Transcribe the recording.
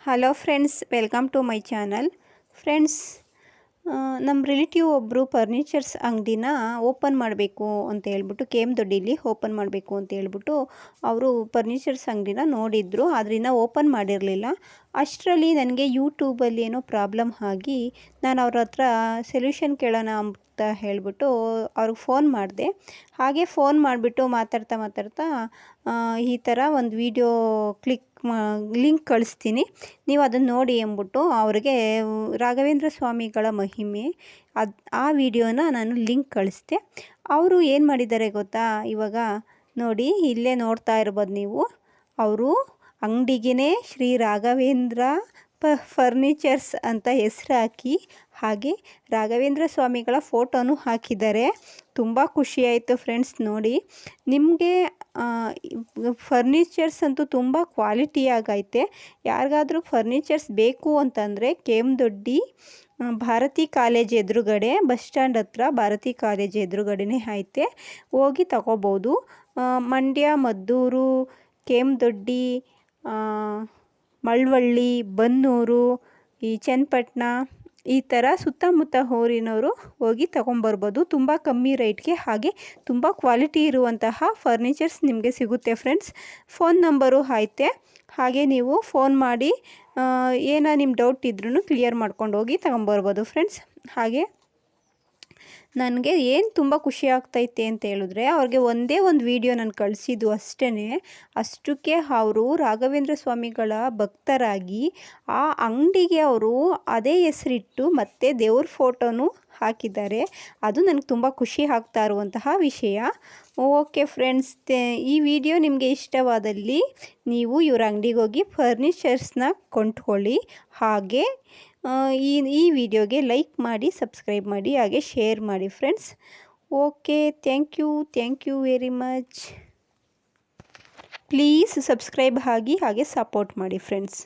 Hello friends, welcome to my channel. Friends, ನಮ್ಮ relative ಒಬ್ಬರು furnitures ಅಂಗಡಿನ ಓಪನ್ ಮಾಡಬೇಕು ಅಂತ ಹೇಳ್ಬಿಟ್ಟು ಕೆ ಎಮ್ ದೊಡ್ಡಿಲಿ ಓಪನ್ ಮಾಡಬೇಕು ಅಂತ ಹೇಳ್ಬಿಟ್ಟು ಅವರು ಫರ್ನಿಚರ್ಸ್ ಅಂಗಡಿನ ನೋಡಿದ್ರು. ಅದರಿಂದ ಓಪನ್ ಮಾಡಿರಲಿಲ್ಲ. ಅಷ್ಟರಲ್ಲಿ ನನಗೆ ಯೂಟ್ಯೂಬಲ್ಲಿ ಏನೋ ಪ್ರಾಬ್ಲಮ್ ಆಗಿ ನಾನು ಅವ್ರ ಹತ್ರ ಸೊಲ್ಯೂಷನ್ ಕೇಳೋಣ ಅಂತ ಹೇಳ್ಬಿಟ್ಟು ಅವ್ರಿಗೆ ಫೋನ್ ಮಾಡಿದೆ. ಹಾಗೆ ಫೋನ್ ಮಾಡಿಬಿಟ್ಟು ಮಾತಾಡ್ತಾ ಈ ಥರ ಒಂದು ವಿಡಿಯೋ ಲಿಂಕ್ ಕಳಿಸ್ತೀನಿ, ನೀವು ಅದನ್ನು ನೋಡಿ ಎಂದ್ಬಿಟ್ಟು ಅವ್ರಿಗೆ ರಾಘವೇಂದ್ರ ಸ್ವಾಮಿಗಳ ಮಹಿಮೆ ಆ ವಿಡಿಯೋನ ನಾನು ಲಿಂಕ್ ಕಳಿಸ್ದೆ. ಅವರು ಏನು ಮಾಡಿದ್ದಾರೆ ಗೊತ್ತಾ, ಇವಾಗ ನೋಡಿ ಇಲ್ಲೇ ನೋಡ್ತಾ ಇರ್ಬೋದು ನೀವು. ಅವರು ಅಂಗಡಿಗೆ ಶ್ರೀ ರಾಘವೇಂದ್ರ ಫರ್ನಿಚರ್ಸ್ ಅಂತ ಹೆಸರು ಹಾಕಿ ಹಾಗೆ ರಾಘವೇಂದ್ರ ಸ್ವಾಮಿಗಳ ಫೋಟೋನು ಹಾಕಿದ್ದಾರೆ. ತುಂಬ ಖುಷಿಯಾಯಿತು ಫ್ರೆಂಡ್ಸ್ ನೋಡಿ. ನಿಮಗೆ ಫರ್ನಿಚರ್ಸ್ ಅಂತೂ ತುಂಬ ಕ್ವಾಲಿಟಿಯಾಗೈತೆ. ಯಾರಿಗಾದರೂ ಫರ್ನಿಚರ್ಸ್ ಬೇಕು ಅಂತಂದರೆ ಕೆ ಎಮ್ ದೊಡ್ಡಿ ಭಾರತಿ ಕಾಲೇಜ್ ಎದುರುಗಡೆ, ಬಸ್ ಸ್ಟ್ಯಾಂಡ್ ಹತ್ರ ಭಾರತಿ ಕಾಲೇಜ್ ಎದುರುಗಡೆನೇ ಐತೆ, ಹೋಗಿ ತಗೋಬೋದು. ಮಂಡ್ಯ, ಮದ್ದೂರು, ಕೆ ಎಮ್ ದೊಡ್ಡಿ, ಮಳವಳ್ಳಿ, ಬನ್ನೂರು, ಈ ಚನ್ನಪಟ್ಟಣ ಈ ಥರ ಸುತ್ತಮುತ್ತ ಊರಿನವರು ಹೋಗಿ ತೊಗೊಂಬರ್ಬೋದು. ತುಂಬ ಕಮ್ಮಿ ರೇಟ್ಗೆ ಹಾಗೆ ತುಂಬ ಕ್ವಾಲಿಟಿ ಇರುವಂತಹ ಫರ್ನಿಚರ್ಸ್ ನಿಮಗೆ ಸಿಗುತ್ತೆ ಫ್ರೆಂಡ್ಸ್. ಫೋನ್ ನಂಬರು ಐತೆ, ಹಾಗೆ ನೀವು ಫೋನ್ ಮಾಡಿ ನಿಮ್ಮ ಡೌಟ್ ಇದ್ರೂ ಕ್ಲಿಯರ್ ಮಾಡ್ಕೊಂಡು ಹೋಗಿ ತಗೊಂಬರ್ಬೋದು ಫ್ರೆಂಡ್ಸ್. ಹಾಗೆ ನನಗೆ ಏನು ತುಂಬ ಖುಷಿ ಆಗ್ತೈತೆ ಅಂತ ಹೇಳಿದ್ರೆ, ಅವ್ರಿಗೆ ಒಂದೇ ಒಂದು ವಿಡಿಯೋ ನಾನು ಕಳಿಸಿದ್ದು ಅಷ್ಟೇ. ಅಷ್ಟಕ್ಕೆ ಅವರು ರಾಘವೇಂದ್ರ ಸ್ವಾಮಿಗಳ ಭಕ್ತರಾಗಿ ಆ ಅಂಗಡಿಗೆ ಅವರು ಅದೇ ಹೆಸರಿಟ್ಟು ಮತ್ತು ದೇವ್ರ ಫೋಟೋನು ಹಾಕಿದ್ದಾರೆ. ಅದು ನನಗೆ ತುಂಬ ಖುಷಿ ಆಗ್ತಾ ಇರುವಂತಹ ವಿಷಯ. ಓಕೆ ಫ್ರೆಂಡ್ಸ್, ಈ ವಿಡಿಯೋ ನಿಮಗೆ ಇಷ್ಟವಾದಲ್ಲಿ ನೀವು ಇವ್ರ ಅಂಗಡಿಗೆ ಹೋಗಿ ಫರ್ನಿಚರ್ಸ್ನ ಕೊಂಡ್ಕೊಳ್ಳಿ. ಹಾಗೆ ಈ ವಿಡಿಯೋಗೆ ಲೈಕ್ ಮಾಡಿ, ಸಬ್ಸ್ಕ್ರೈಬ್ ಮಾಡಿ, ಹಾಗೆ ಶೇರ್ ಮಾಡಿ friends. Okay, thank you very much. Please subscribe ಆಗಿ ಹಾಗೆ ಸಪೋರ್ಟ್ ಮಾಡಿ ಫ್ರೆಂಡ್ಸ್.